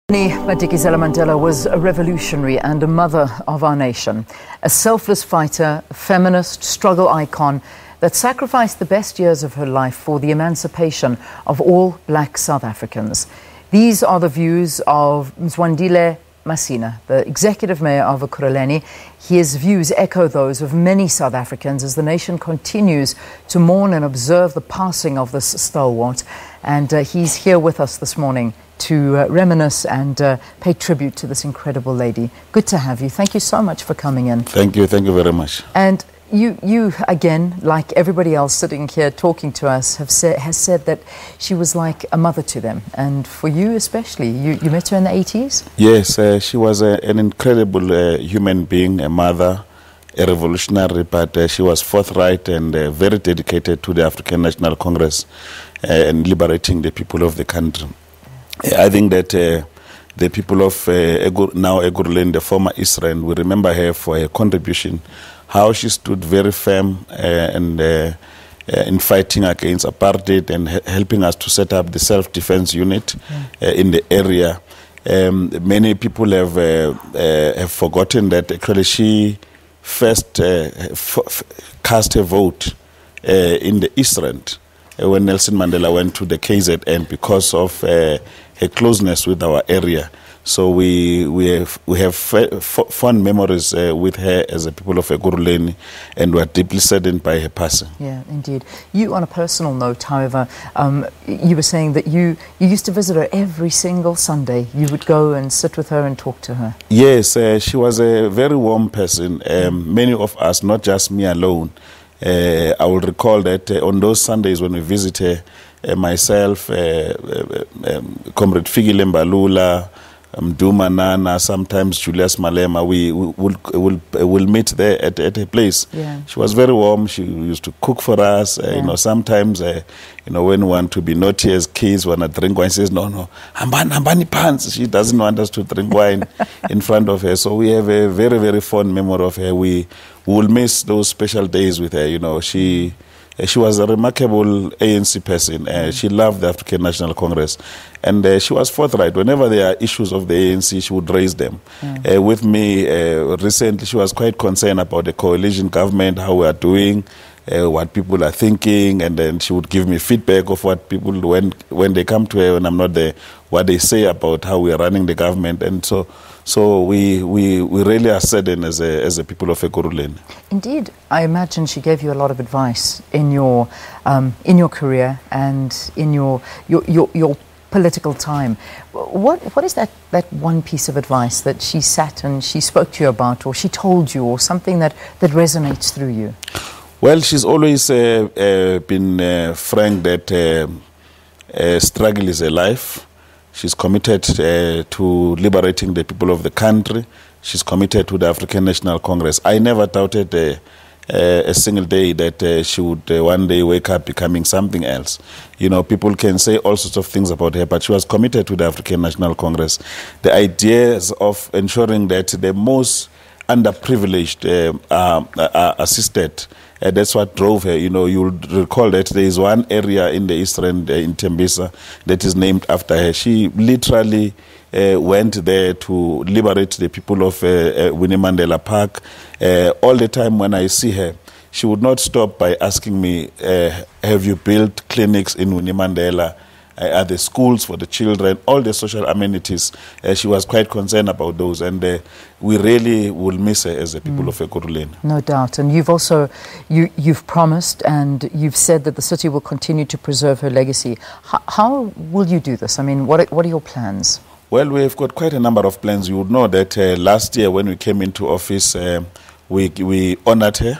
Winnie Madikizela-Mandela was a revolutionary and a mother of our nation, a selfless fighter, a feminist, struggle icon that sacrificed the best years of her life for the emancipation of all black South Africans. These are the views of Mzwandile Masina, the Executive Mayor of Ekurhuleni. His views echo those of many South Africans as the nation continues to mourn and observe the passing of this stalwart. And he's here with us this morning to reminisce and pay tribute to this incredible lady. Good to have you. Thank you so much for coming in. Thank you very much. And you again, like everybody else sitting here talking to us, has said that she was like a mother to them. And for you especially, you met her in the 80s? Yes, she was an incredible human being, a mother, a revolutionary, but she was forthright and very dedicated to the African National Congress and liberating the people of the country. I think that the people of now Ekurhuleni, the former Israel, we remember her for her contribution, how she stood very firm in fighting against apartheid and helping us to set up the self-defense unit in the area. Many people have forgotten that actually she first cast a vote in the East Rand when Nelson Mandela went to the KZN because of her closeness with our area. So we have fond memories with her as a people of Ekurhuleni, and we are deeply saddened by her passing. Yeah, indeed. You, on a personal note, however, you were saying that you used to visit her every single Sunday. You would go and sit with her and talk to her. Yes, she was a very warm person. Many of us, not just me alone, I will recall that on those Sundays when we visit her, myself, Comrade Fikile Mbalula, Duma Nana, sometimes Julius Malema, we will meet there at a place. Yeah. She was very warm. She used to cook for us. You know, sometimes, when we want to be naughty as kids, when I drink wine, she says, no, hambani pants. She doesn't want us to drink wine in front of her. So we have a very, very fond memory of her. We will miss those special days with her. You know, she was a remarkable ANC person. She loved the African National Congress. And she was forthright. Whenever there are issues of the ANC, she would raise them. With me, recently, she was quite concerned about the coalition government, how we are doing, what people are thinking, and then she would give me feedback of what people, when they come to her, when I'm not there, what they say about how we are running the government. And so we really are saddened as a people of Ekurhuleni. Indeed, I imagine she gave you a lot of advice in your career and in your political time. What is that one piece of advice that she sat and she spoke to you about, or she told you, or something that resonates through you? Well, she's always been frank that struggle is a life. She's committed to liberating the people of the country. She's committed to the African National Congress. I never doubted a single day that she would one day wake up becoming something else. You know, people can say all sorts of things about her, but she was committed to the African National Congress. The ideas of ensuring that the most underprivileged are assisted, that's what drove her. You know, you'll recall that there is one area in the East Rand in Tembisa that is named after her. She literally went there to liberate the people of Winnie Mandela Park. All the time when I see her, she would not stop by asking me, have you built clinics in Winnie Mandela? Are the schools for the children, all the social amenities? She was quite concerned about those, and we really will miss her as a people of Ekurhuleni. No doubt. And you've also, you've promised and you've said that the city will continue to preserve her legacy. How will you do this? I mean, what are your plans? Well, we've got quite a number of plans. You would know that last year when we came into office, we honored her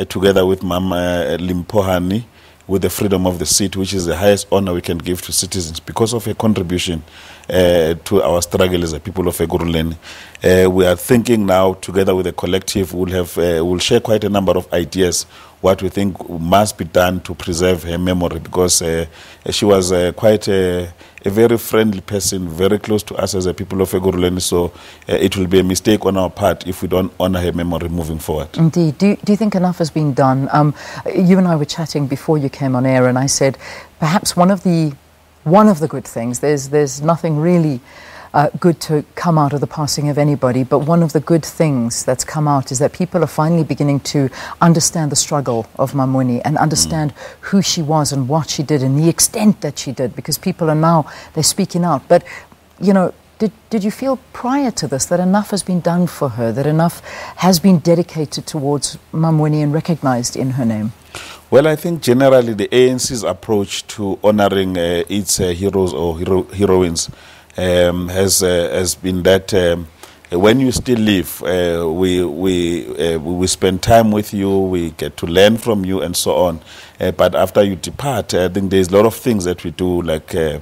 together with Mama Limpohani, with the freedom of the seat, which is the highest honor we can give to citizens because of her contribution to our struggle as a people of Ekurhuleni. We are thinking now, together with the collective, we'll share quite a number of ideas what we think must be done to preserve her memory, because she was quite a very friendly person, very close to us as a people of Ekurhuleni. So it will be a mistake on our part if we don't honor her memory moving forward. Indeed. Do you think enough has been done? You and I were chatting before you came on air, and I, I said perhaps one of the good things, there's nothing really good to come out of the passing of anybody, but one of the good things that's come out is that people are finally beginning to understand the struggle of Mam Winnie and understand who she was and what she did and the extent that she did, because people are now, they're speaking out. But, you know, did you feel prior to this that enough has been done for her, that enough has been dedicated towards Mam Winnie and recognized in her name? Well, I think generally the ANC's approach to honoring its heroes or heroines has been that when you still live, we spend time with you, we get to learn from you and so on. But after you depart, I think there's a lot of things that we do, like to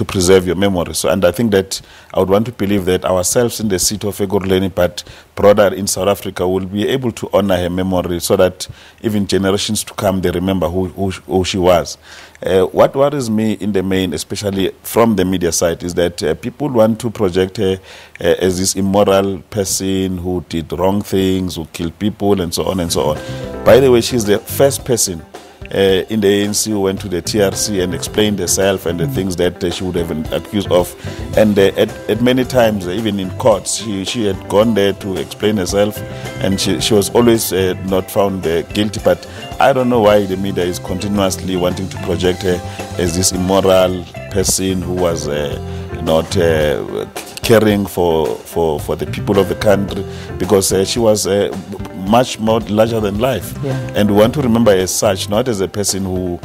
preserve your memory. So, and I think that I would want to believe that ourselves in the city of Ekurhuleni, but broader in South Africa, will be able to honor her memory so that even generations to come, they remember who she was. What worries me in the main, especially from the media side, is that people want to project her as this immoral person who did wrong things, who killed people, and so on and so on. By the way, she's the first person in the ANC who went to the TRC and explained herself and the things that she would have been accused of. And at many times, even in courts, she had gone there to explain herself, and she was always not found guilty. But I don't know why the media is continuously wanting to project her as this immoral person who was not caring for the people of the country, because she was much more larger than life. Yeah. And we want to remember as such, not as a person who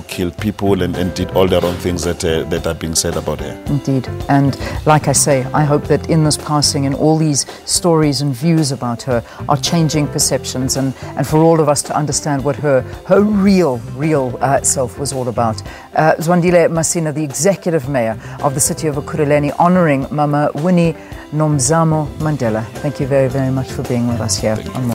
killed people and did all the wrong things that are being said about her. Indeed. And like I say, I hope that in this passing and all these stories and views about her are changing perceptions, and for all of us to understand what her real self was all about. Mzwandile Masina, the Executive Mayor of the city of Ekurhuleni, honouring Mama Winnie Madikizela-Mandela. Thank you very, very much for being with us here on